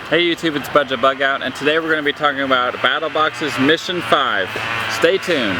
Hey YouTube, it's BudgetBugout, and today we're going to be talking about BattlBox's Mission 5. Stay tuned.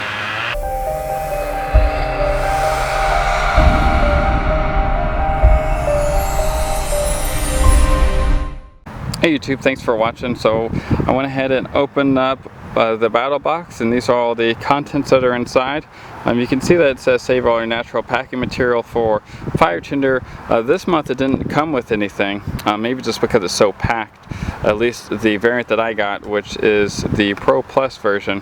Hey YouTube, thanks for watching. So I went ahead and opened up the BattlBox, and these are all the contents that are inside. You can see that it says save all your natural packing material for fire tinder. This month it didn't come with anything, maybe just because it's so packed. At least the variant that I got, which is the Pro Plus version,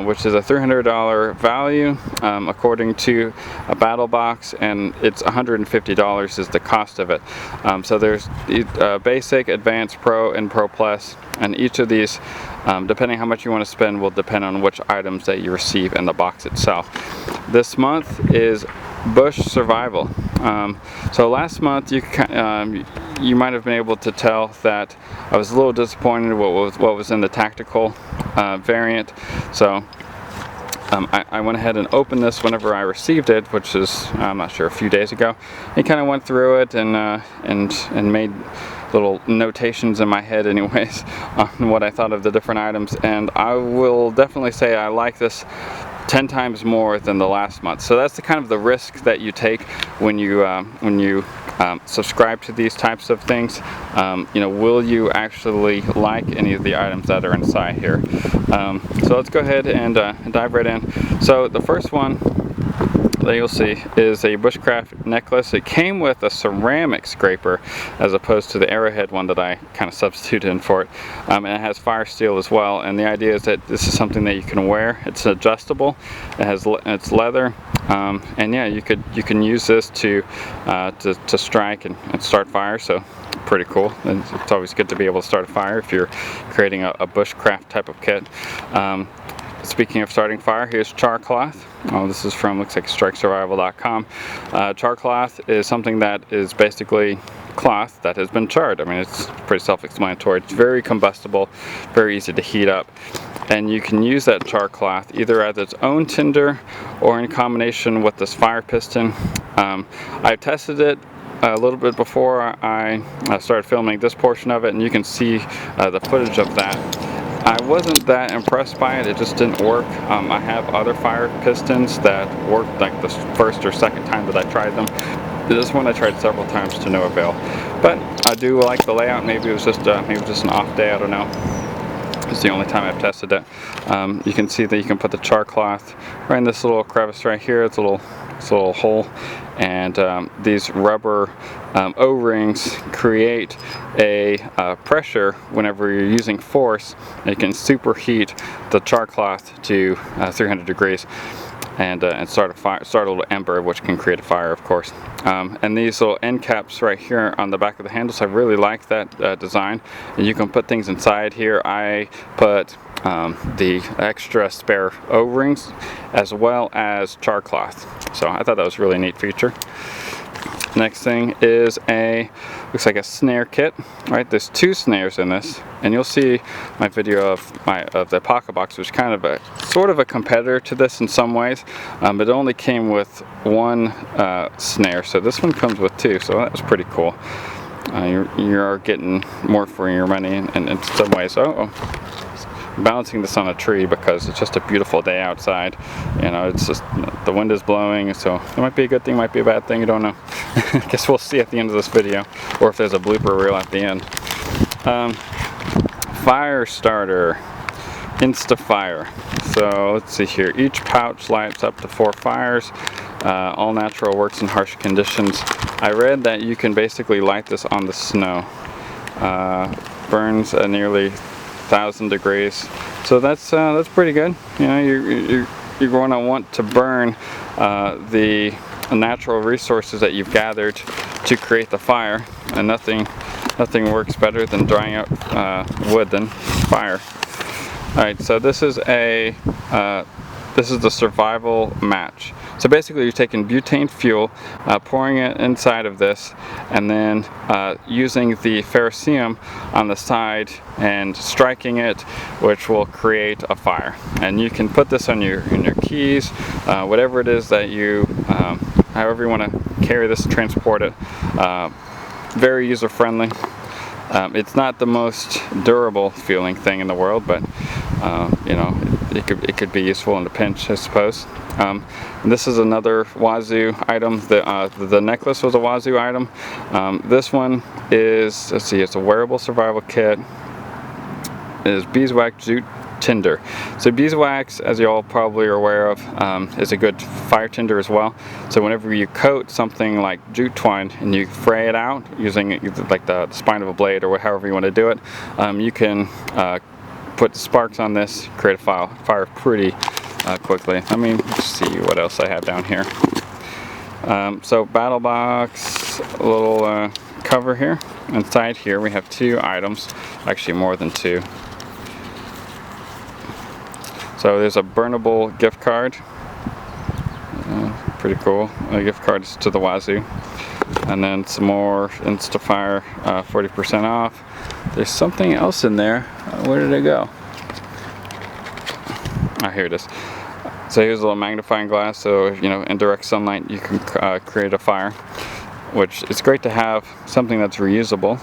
which is a $300 value according to a BattlBox, and it's $150 is the cost of it. So there's basic, advanced, pro, and Pro Plus, and each of these, depending how much you want to spend, will depend on which items that you receive in the box itself. This month is Bush Survival. So last month you might have been able to tell that I was a little disappointed what was in the tactical variant. So I went ahead and opened this whenever I received it, which is, I'm not sure, a few days ago, and kind of went through it and made little notations in my head anyways on what I thought of the different items, and I will definitely say I like this 10 times more than the last month. So that's the kind of the risk that you take when you subscribe to these types of things. You know, will you actually like any of the items that are inside here? So let's go ahead and dive right in. So the first one that you'll see is a Bushcraft Necklace. It came with a ceramic scraper as opposed to the arrowhead one that I kind of substituted in for it, and it has fire steel as well. And the idea is that this is something that you can wear. It's adjustable. It's leather, and yeah, you can use this to strike and start fire. So pretty cool. And it's always good to be able to start a fire if you're creating a bushcraft type of kit. Speaking of starting fire, here's Char Cloth. Oh, this is from, looks like strikesurvival.com. Char Cloth is something that is basically cloth that has been charred. I mean, it's pretty self-explanatory. It's very combustible, very easy to heat up. And you can use that char cloth either as its own tinder or in combination with this fire piston. I've tested it a little bit before I started filming this portion of it, and you can see the footage of that. I wasn't that impressed by it. It just didn't work. I have other fire pistons that worked like the first or second time that I tried them. This one I tried several times to no avail. But I do like the layout. Maybe it was just an off day. I don't know. It's the only time I've tested it. You can see that you can put the char cloth right in this little crevice right here. It's a little hole, and these rubber O-rings create a pressure whenever you're using force. It can superheat the char cloth to 300 degrees and start a little ember, which can create a fire, of course. And these little end caps right here on the back of the handles, I really like that design. And you can put things inside here. I put the extra spare O-rings as well as char cloth. So I thought that was a really neat feature. Next thing is looks like a snare kit. Right, there's 2 snares in this, and you'll see my video of the pocket box, which is kind of sort of a competitor to this in some ways. But it only came with 1 snare, so this one comes with 2. So that was pretty cool. You're getting more for your money in some ways. Balancing this on a tree because it's just a beautiful day outside. You know, it's just, the wind is blowing, so it might be a good thing, might be a bad thing, you don't know. I guess we'll see at the end of this video, or if there's a blooper reel at the end. Firestarter, Insta Fire. So let's see here, each pouch lights up to 4 fires. All natural, works in harsh conditions. I read that you can basically light this on the snow. Burns nearly 1,000 degrees, so that's pretty good. You know, you're going to want to burn the natural resources that you've gathered to create the fire, and nothing works better than drying out wood than fire. All right, so this is the survival match. So basically you're taking butane fuel, pouring it inside of this, and then using the ferrocerium on the side and striking it, which will create a fire. And you can put this on your keys, whatever it is that you, however you want to carry this, transport it. Very user friendly. It's not the most durable feeling thing in the world, but you know, it could be useful in a pinch, I suppose. This is another Wazoo item. The necklace was a Wazoo item. This one is, let's see, it's a wearable survival kit. It is beeswax jute tinder. So beeswax, as you all probably are aware of, is a good fire tinder as well. So whenever you coat something like jute twine and you fray it out using like the spine of a blade or however you want to do it, you can put the sparks on this, create a fire pretty quickly. Let me see what else I have down here. So BattlBox, a little cover here. Inside here we have 2 items, actually more than 2. So there's a burnable gift card, pretty cool. A gift card to the Wazoo, and then some more Instafire 40% off. There's something else in there. Where did it go? Ah, here it is. So here's a little magnifying glass, so you know, in direct sunlight you can create a fire, which is great to have something that's reusable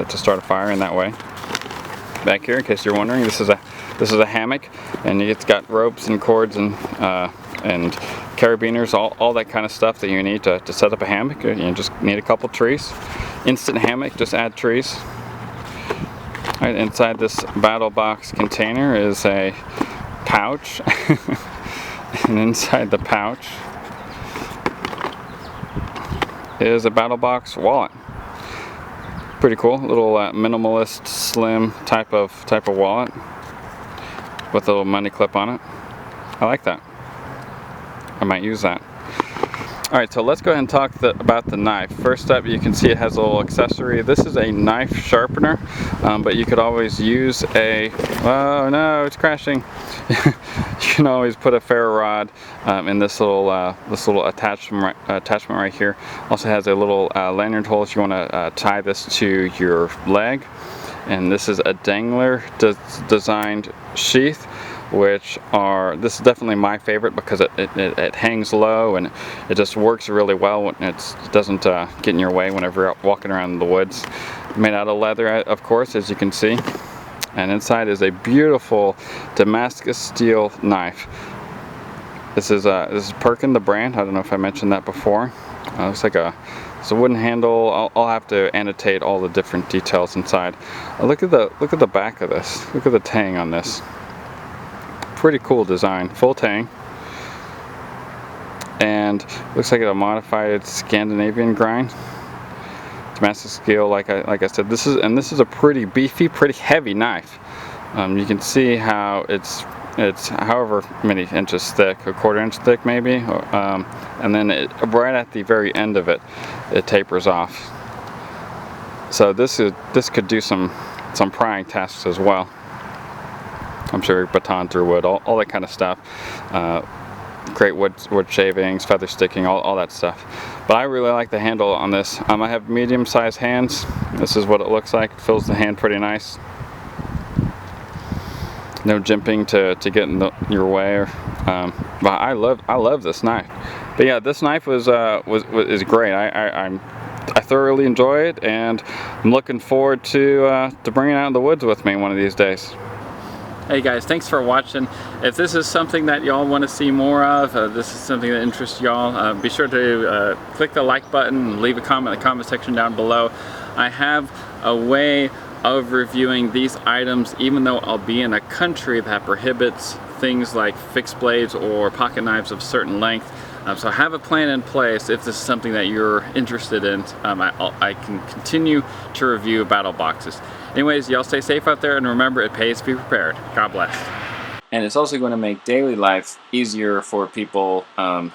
to start a fire in that way. Back here, in case you're wondering, this is a hammock, and it's got ropes and cords and carabiners, all that kind of stuff that you need to set up a hammock. You just need a couple trees. Instant hammock, just add trees. All right, inside this BattlBox container is a pouch, and inside the pouch is a BattlBox wallet. Pretty cool, little minimalist, slim type of wallet with a little money clip on it. I like that. I might use that. Alright, so let's go ahead and talk about the knife. First up, you can see it has a little accessory. This is a knife sharpener, but you could always use a, oh no, it's crashing. You can always put a ferro rod in this little attachment right here. Also has a little lanyard hole if you want to tie this to your leg. And this is a dangler designed sheath, which this is definitely my favorite because it hangs low and it just works really well when it doesn't get in your way whenever you're walking around in the woods. Made out of leather, of course, as you can see. And inside is a beautiful Damascus steel knife. This is Perkin, the brand. I don't know if I mentioned that before. Looks like it's a wooden handle. I'll have to annotate all the different details inside. Look at the back of this. Look at the tang on this. Pretty cool design, full tang, and looks like a modified Scandinavian grind. Damascus steel, like I said, this is a pretty beefy, pretty heavy knife. You can see how it's however many inches thick, a 1/4 inch thick maybe, and then right at the very end of it tapers off. So this could do some prying tasks as well. I'm sure baton through wood, all that kind of stuff. Great wood shavings, feather sticking, all that stuff. But I really like the handle on this. I have medium-sized hands. This is what it looks like. It fills the hand pretty nice. No jimping to get in your way. But I love this knife. But yeah, this knife is great. I thoroughly enjoy it, and I'm looking forward to bringing it out in the woods with me one of these days. Hey guys, thanks for watching. If this is something that y'all want to see more of, this is something that interests y'all, be sure to click the like button and leave a comment in the comment section down below. I have a way of reviewing these items even though I'll be in a country that prohibits things like fixed blades or pocket knives of certain length. So I have a plan in place if this is something that you're interested in. I can continue to review battle boxes. Anyways, y'all stay safe out there, and remember, it pays to be prepared. God bless. And it's also going to make daily life easier for people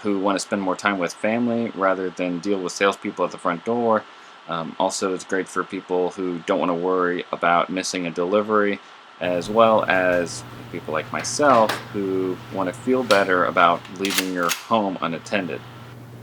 who want to spend more time with family rather than deal with salespeople at the front door. Also, it's great for people who don't want to worry about missing a delivery, as well as people like myself who want to feel better about leaving your home unattended.